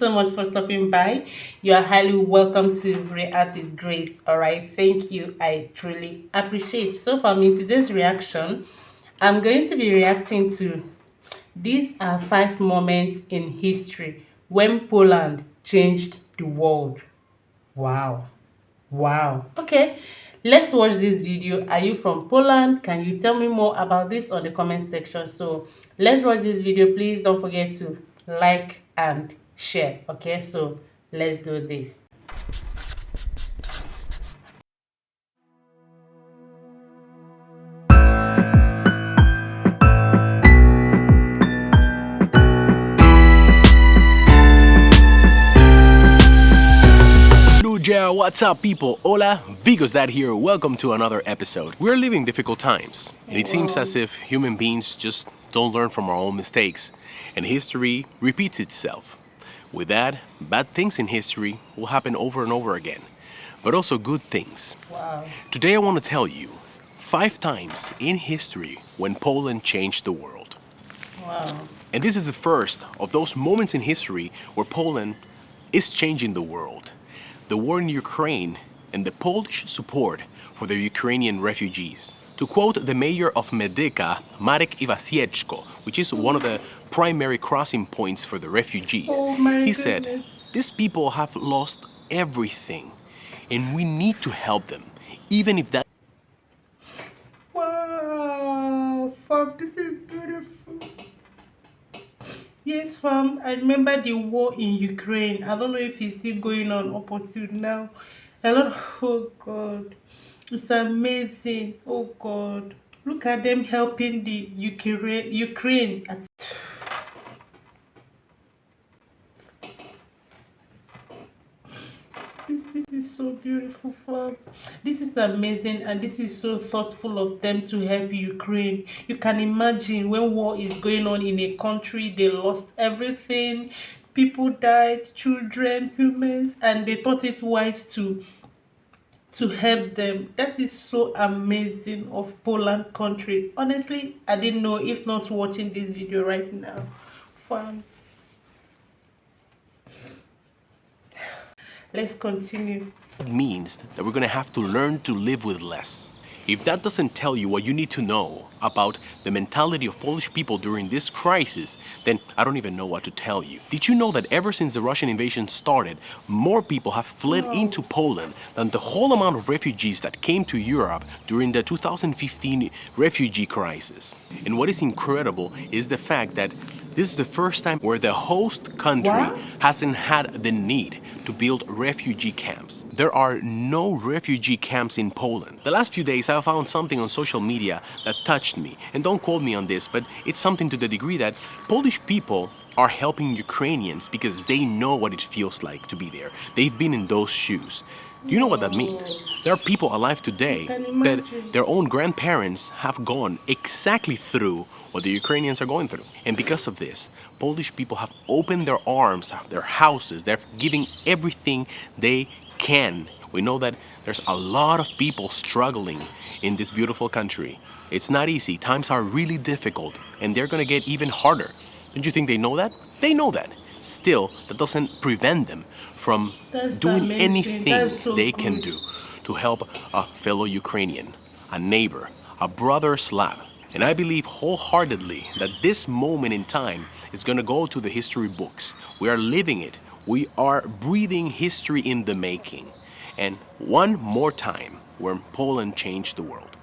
so much for stopping by. You are highly welcome to React with Grace. All right, thank you. I truly appreciate. So, for me, today's reaction, I'm going to be reacting to these are 5 moments in history when Poland changed the world. Wow. Wow. Okay, let's watch this video. Are you from Poland? Can you tell me more about this on the comment section? So let's watch this video. Please don't forget to like and share. Okay, so let's do this. Luja, what's up people? Hola, Vigos Dad here. Welcome to another episode. We're living difficult times, and it seems as if human beings just don't learn from our own mistakes, and history repeats itself. With that, bad things in history will happen over and over again, but also good things. Wow. Today I want to tell you 5 times in history when Poland changed the world. Wow. And this is the first of those moments in history where Poland is changing the world. The war in Ukraine and the Polish support for the Ukrainian refugees. To quote the mayor of Medyka, Marek Iwasieczko, which is one of the primary crossing points for the refugees, he said, "These people have lost everything, and we need to help them, even if that..." Wow, fam, this is beautiful. Yes, fam, I remember the war in Ukraine. I don't know if it's still going on up until now. A lot, oh God, it's amazing. Oh God, look at them helping the Ukraine. This is so beautiful, fam. This is amazing, and this is so thoughtful of them to help Ukraine. You can imagine when war is going on in a country, they lost everything, people died, children, humans, and they thought it wise to help them. That is so amazing of Poland country. Honestly, I didn't know if not watching this video right now. Fam. Let's continue. It means that we're gonna have to learn to live with less. If that doesn't tell you what you need to know about the mentality of Polish people during this crisis, then I don't even know what to tell you. Did you know that ever since the Russian invasion started, more people have fled into Poland than the whole amount of refugees that came to Europe during the 2015 refugee crisis? And what is incredible is the fact that this is the first time where the host country hasn't had the need to build refugee camps. There are no refugee camps in Poland. The last few days I found something on social media that touched me. And don't quote me on this, but it's something to the degree that Polish people are helping Ukrainians because they know what it feels like to be there. They've been in those shoes. Do you know what that means? There are people alive today that their own grandparents have gone exactly through what the Ukrainians are going through. And because of this, Polish people have opened their arms, their houses, they're giving everything they can. We know that there's a lot of people struggling in this beautiful country. It's not easy, times are really difficult, and they're gonna get even harder. Don't you think they know that? They know that. Still, that doesn't prevent them from doing anything they can do to help a fellow Ukrainian, a neighbor, a brother Slav. And I believe wholeheartedly that this moment in time is going to go to the history books. We are living it. We are breathing history in the making. And one more time, when Poland changed the world.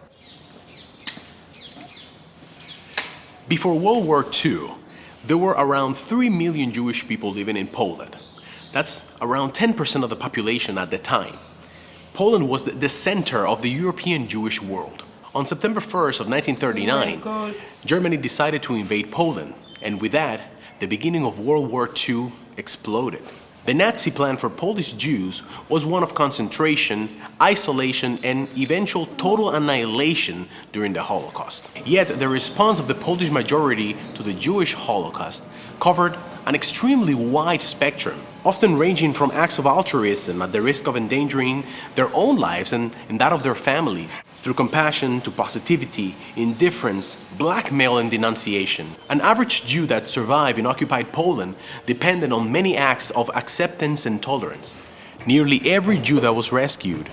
Before World War II, there were around 3 million Jewish people living in Poland. That's around 10% of the population at the time. Poland was the center of the European Jewish world. On September 1st of 1939, Germany decided to invade Poland, and with that, the beginning of World War II exploded. The Nazi plan for Polish Jews was one of concentration, isolation, and eventual total annihilation during the Holocaust. Yet the response of the Polish majority to the Jewish Holocaust covered an extremely wide spectrum, often ranging from acts of altruism at the risk of endangering their own lives and that of their families, through compassion to positivity, indifference, blackmail, and denunciation. An average Jew that survived in occupied Poland depended on many acts of acceptance and tolerance. Nearly every Jew that was rescued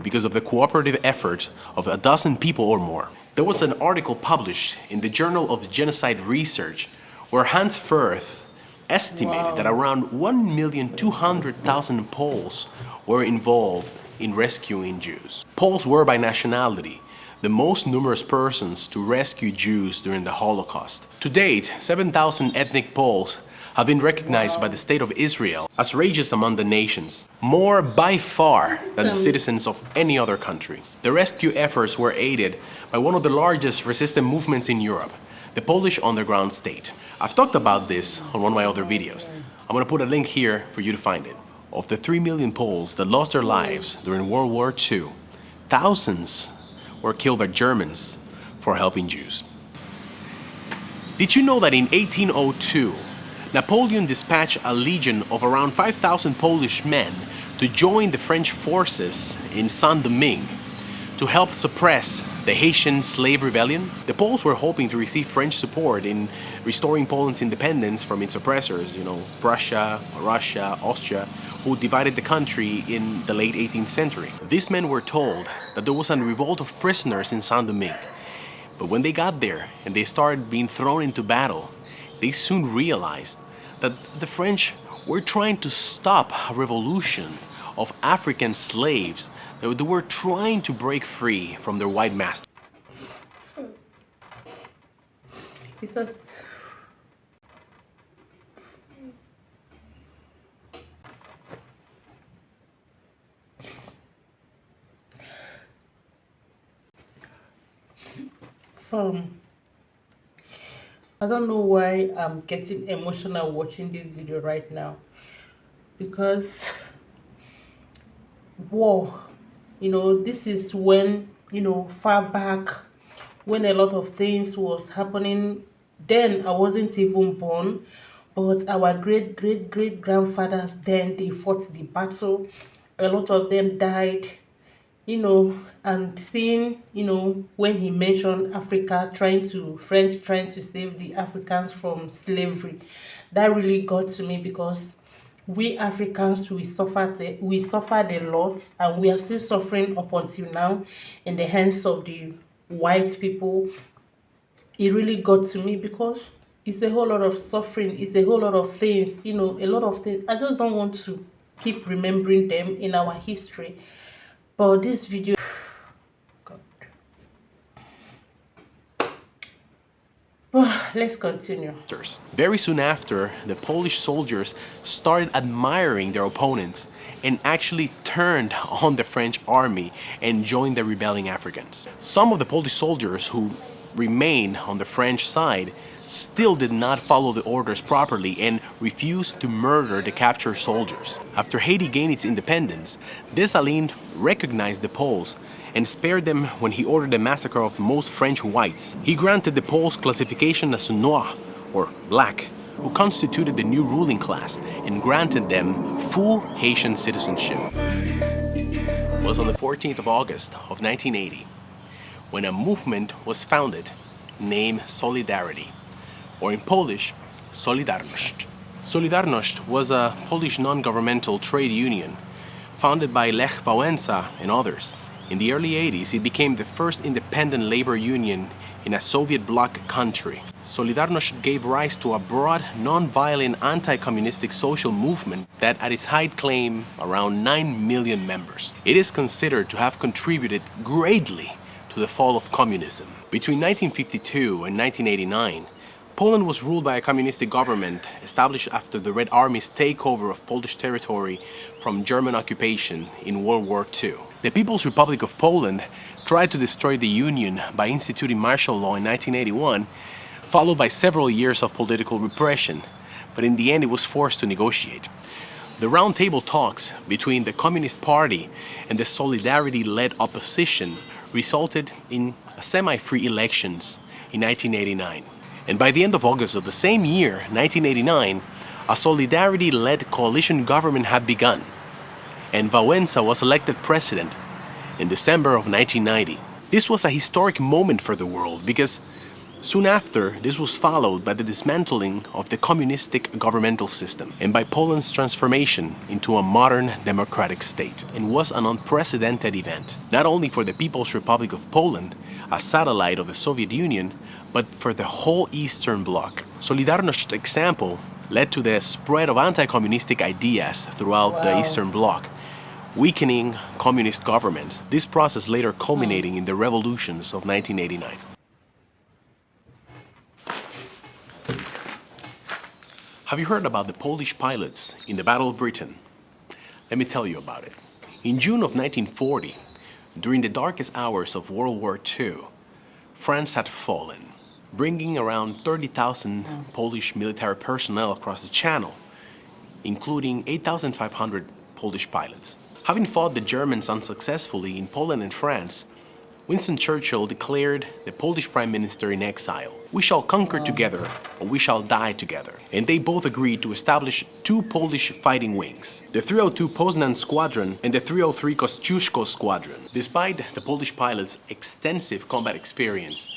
because of the cooperative efforts of a dozen people or more. There was an article published in the Journal of Genocide Research where Hans Firth estimated that around 1,200,000 Poles were involved in rescuing Jews. Poles were by nationality the most numerous persons to rescue Jews during the Holocaust. To date, 7,000 ethnic Poles have been recognized by the State of Israel as races among the nations, more by far than the citizens of any other country. The rescue efforts were aided by one of the largest resistance movements in Europe, the Polish underground state. I've talked about this on one of my other videos. I'm going to put a link here for you to find it. Of the 3 million Poles that lost their lives during World War II, thousands were killed by Germans for helping Jews. Did you know that in 1802, Napoleon dispatched a legion of around 5,000 Polish men to join the French forces in Saint-Domingue to help suppress the Haitian slave rebellion? The Poles were hoping to receive French support in restoring Poland's independence from its oppressors, Prussia, Russia, Austria, who divided the country in the late 18th century. These men were told that there was a revolt of prisoners in Saint-Domingue. But when they got there and they started being thrown into battle, they soon realized that the French were trying to stop a revolution of African slaves that they were trying to break free from their white masters. It's just... I don't know why I'm getting emotional watching this video right now, because war, this is when, far back, when a lot of things was happening. Then I wasn't even born, but our great grandfathers, then they fought the battle. A lot of them died, and seeing, when he mentioned French trying to save the Africans from slavery, that really got to me, because we Africans, we suffered a lot, and we are still suffering up until now in the hands of the white people. It really got to me, because it's a whole lot of suffering, it's a whole lot of things, a lot of things. I just don't want to keep remembering them in our history. But this video, God. Let's continue. Very soon after, the Polish soldiers started admiring their opponents and actually turned on the French army and joined the rebelling Africans. Some of the Polish soldiers who remained on the French side still did not follow the orders properly and refused to murder the captured soldiers. After Haiti gained its independence, Dessalines recognized the Poles and spared them when he ordered the massacre of most French whites. He granted the Poles classification as noir, or black, who constituted the new ruling class, and granted them full Haitian citizenship. It was on the 14th of August of 1980 when a movement was founded named Solidarity, or in Polish, Solidarność. Solidarność was a Polish non-governmental trade union founded by Lech Wałęsa and others. In the early 80s, it became the first independent labor union in a Soviet bloc country. Solidarność gave rise to a broad, non-violent, anti-communistic social movement that at its height claimed around 9 million members. It is considered to have contributed greatly to the fall of communism. Between 1952 and 1989, Poland was ruled by a communistic government established after the Red Army's takeover of Polish territory from German occupation in World War II. The People's Republic of Poland tried to destroy the Union by instituting martial law in 1981, followed by several years of political repression, but in the end it was forced to negotiate. The round-table talks between the Communist Party and the Solidarity-led opposition resulted in semi-free elections in 1989. And by the end of August of the same year, 1989, a Solidarity-led coalition government had begun, and Wałęsa was elected president, in December of 1990. This was a historic moment for the world because soon after, this was followed by the dismantling of the communistic governmental system and by Poland's transformation into a modern democratic state, and was an unprecedented event, not only for the People's Republic of Poland, a satellite of the Soviet Union, but for the whole Eastern Bloc. Solidarności's example led to the spread of anti-communistic ideas throughout the Eastern Bloc, weakening communist governments, this process later culminating in the revolutions of 1989. Have you heard about the Polish pilots in the Battle of Britain? Let me tell you about it. In June of 1940, during the darkest hours of World War II, France had fallen, bringing around 30,000 Polish military personnel across the Channel, including 8,500 Polish pilots. Having fought the Germans unsuccessfully in Poland and France, Winston Churchill declared the Polish Prime Minister in exile. "We shall conquer together, or we shall die together." And they both agreed to establish two Polish fighting wings, the 302 Poznan Squadron and the 303 Kościuszko Squadron. Despite the Polish pilots' extensive combat experience,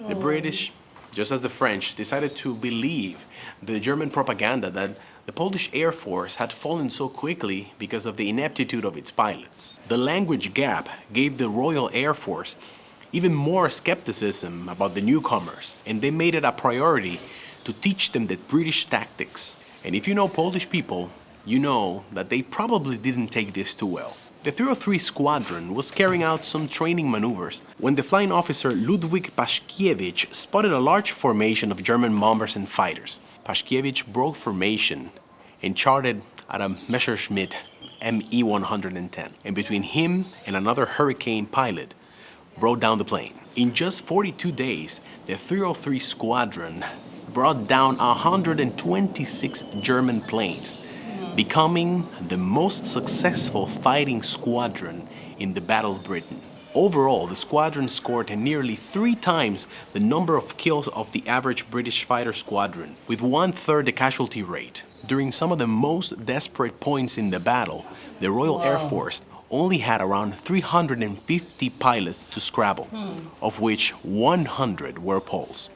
the British, just as the French, decided to believe the German propaganda that the Polish Air Force had fallen so quickly because of the ineptitude of its pilots. The language gap gave the Royal Air Force even more skepticism about the newcomers, and they made it a priority to teach them the British tactics. And if you know Polish people, you know that they probably didn't take this too well. The 303 Squadron was carrying out some training maneuvers when the flying officer Ludwik Paszkiewicz spotted a large formation of German bombers and fighters. Paszkiewicz broke formation and charted at a Messerschmitt Me-110, and between him and another Hurricane pilot, brought down the plane. In just 42 days, the 303 Squadron brought down 126 German planes, becoming the most successful fighting squadron in the Battle of Britain. Overall, the squadron scored nearly 3 times the number of kills of the average British fighter squadron, with 1/3 the casualty rate. During some of the most desperate points in the battle, the Royal Air Force only had around 350 pilots to scrabble, of which 100 were Poles.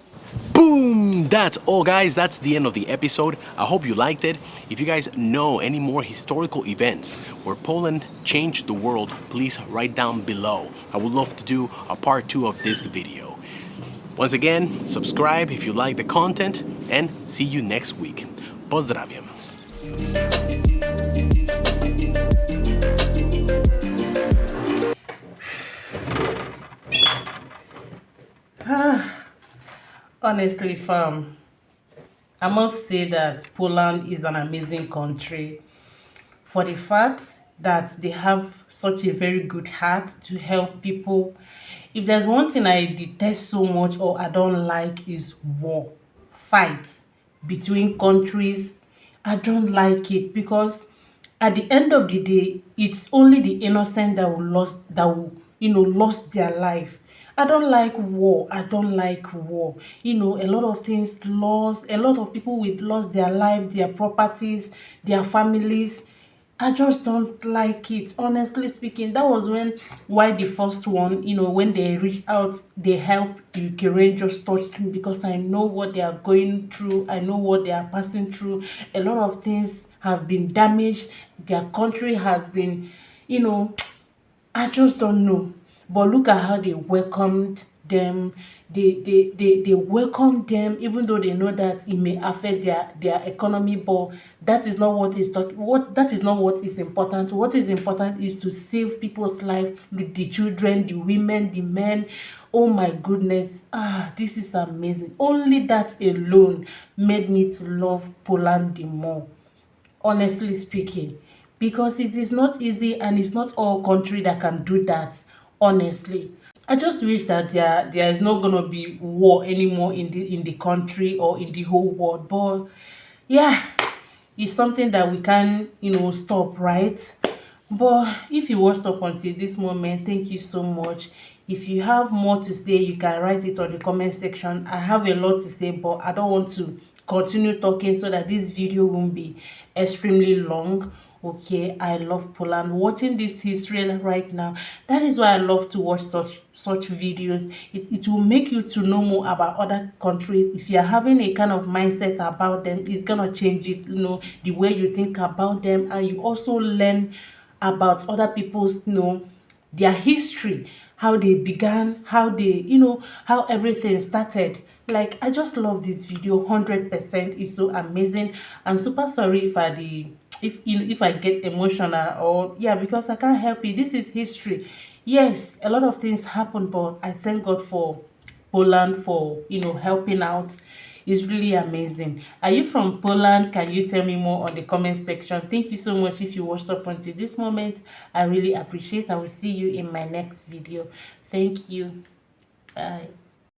Boom! That's all, guys. That's the end of the episode. I hope you liked it. If you guys know any more historical events where Poland changed the world, please write down below. I would love to do a part 2 of this video. Once again, subscribe if you like the content, and see you next week. Pozdrawiam. Honestly, fam, I must say that Poland is an amazing country for the fact that they have such a very good heart to help people. If there's one thing I detest so much or I don't like is war, fights between countries. I don't like it because at the end of the day, it's only the innocent that will lost their life. I don't like war. I don't like war. A lot of things lost. A lot of people will lost their life, their properties, their families. I just don't like it. Honestly speaking, that was why the first one, when they reached out, they helped Ukraine just touched me because I know what they are going through. I know what they are passing through. A lot of things have been damaged. Their country has been, you know, I just don't know. But look at how they welcomed them. They welcomed them even though they know that it may affect their economy, but that is not that is not what is important. What is important is to save people's life, with the children, the women, the men. Oh my goodness. This is amazing. Only that alone made me to love Poland the more, honestly speaking, because it is not easy and it's not all country that can do that. Honestly, I just wish that there is not gonna be war anymore in the country or in the whole world. But yeah, it's something that we can stop, right? But if you watched up until this moment, thank you so much. If you have more to say, you can write it on the comment section. I have a lot to say, but I don't want to continue talking so that this video won't be extremely long. Okay, I love Poland. Watching this history right now, that is why I love to watch such videos. It will make you to know more about other countries. If you're having a kind of mindset about them, it's gonna change it, the way you think about them, and you also learn about other people's, their history, how they began, how they, how everything started. Like, I just love this video 100%. It's so amazing. I'm super sorry if if I get emotional, or yeah, because I can't help it. This is history. Yes, a lot of things happen, but I thank God for Poland, for helping out. Is really amazing. Are you from Poland? Can you tell me more on the comment section? Thank you so much if you watched up until this moment. I really appreciate. I will see you in my next video. Thank you. Bye.